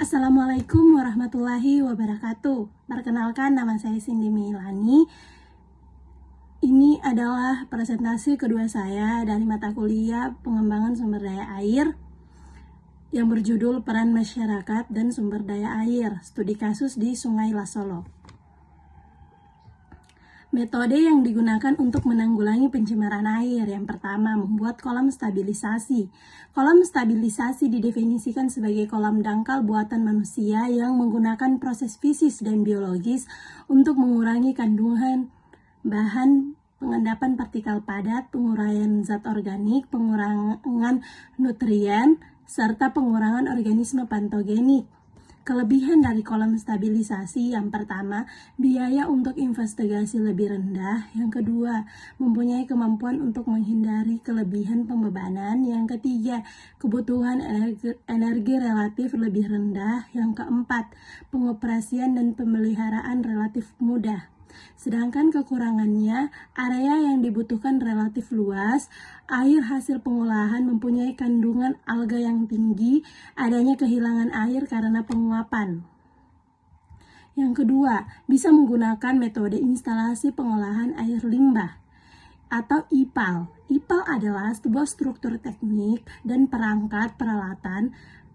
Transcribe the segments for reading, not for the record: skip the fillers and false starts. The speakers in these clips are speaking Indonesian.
Assalamualaikum warahmatullahi wabarakatuh. Perkenalkan, nama saya Cindy Milani. Ini adalah presentasi kedua saya dari mata kuliah Pengembangan Sumber Daya Air yang berjudul Peran Masyarakat dan Sumber Daya Air, Studi Kasus di Sungai Lasolo. Metode yang digunakan untuk menanggulangi pencemaran air. Yang pertama, membuat kolam stabilisasi. Kolam stabilisasi didefinisikan sebagai kolam dangkal buatan manusia yang menggunakan proses fisik dan biologis untuk mengurangi kandungan bahan pengendapan partikel padat, penguraian zat organik, pengurangan nutrien, serta pengurangan organisme patogenik. Kelebihan dari kolam stabilisasi: yang pertama, biaya untuk investigasi lebih rendah. Yang kedua, mempunyai kemampuan untuk menghindari kelebihan pembebanan. Yang ketiga, kebutuhan energi relatif lebih rendah. Yang keempat, pengoperasian dan pemeliharaan relatif mudah. Sedangkan kekurangannya, area yang dibutuhkan relatif luas, air hasil pengolahan mempunyai kandungan alga yang tinggi, adanya kehilangan air karena penguapan. Yang kedua, bisa menggunakan metode instalasi pengolahan air limbah atau IPAL. IPAL adalah sebuah struktur teknik dan perangkat peralatan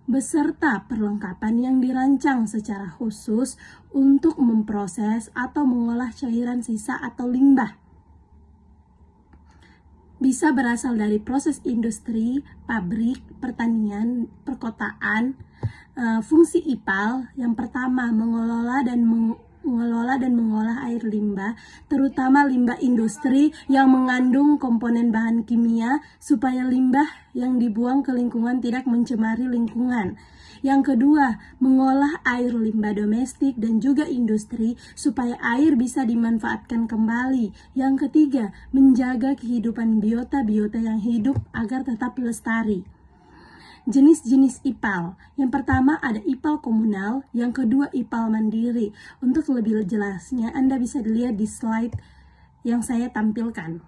beserta perlengkapan yang dirancang secara khusus untuk memproses atau mengolah cairan sisa atau limbah. Bisa berasal dari proses industri, pabrik, pertanian, perkotaan. Fungsi IPAL yang pertama, mengelola dan mengolah air limbah, terutama limbah industri yang mengandung komponen bahan kimia, supaya limbah yang dibuang ke lingkungan tidak mencemari lingkungan. Yang kedua, mengolah air limbah domestik dan juga industri supaya air bisa dimanfaatkan kembali. Yang ketiga, menjaga kehidupan biota-biota yang hidup agar tetap lestari. Jenis-jenis IPAL. Yang pertama ada IPAL komunal, yang kedua IPAL mandiri. Untuk lebih jelasnya Anda bisa dilihat di slide yang saya tampilkan.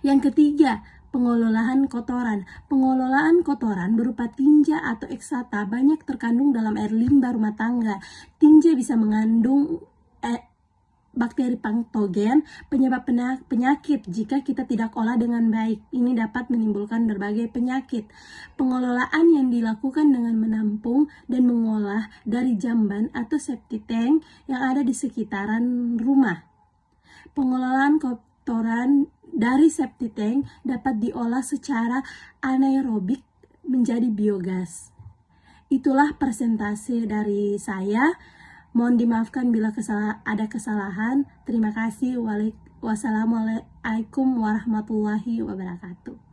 Yang ketiga, pengelolaan kotoran. Pengelolaan kotoran berupa tinja atau eksata banyak terkandung dalam air limbah rumah tangga. Tinja bisa mengandung bakteri patogen penyebab penyakit jika kita tidak olah dengan baik. Ini dapat menimbulkan berbagai penyakit. Pengelolaan yang dilakukan dengan menampung dan mengolah dari jamban atau septic tank yang ada di sekitaran rumah. Pengelolaan kotoran dari septic tank dapat diolah secara anaerobik menjadi biogas. Itulah presentasi dari saya. Mohon dimaafkan bila ada kesalahan. Terima kasih. Wassalamualaikum warahmatullahi wabarakatuh.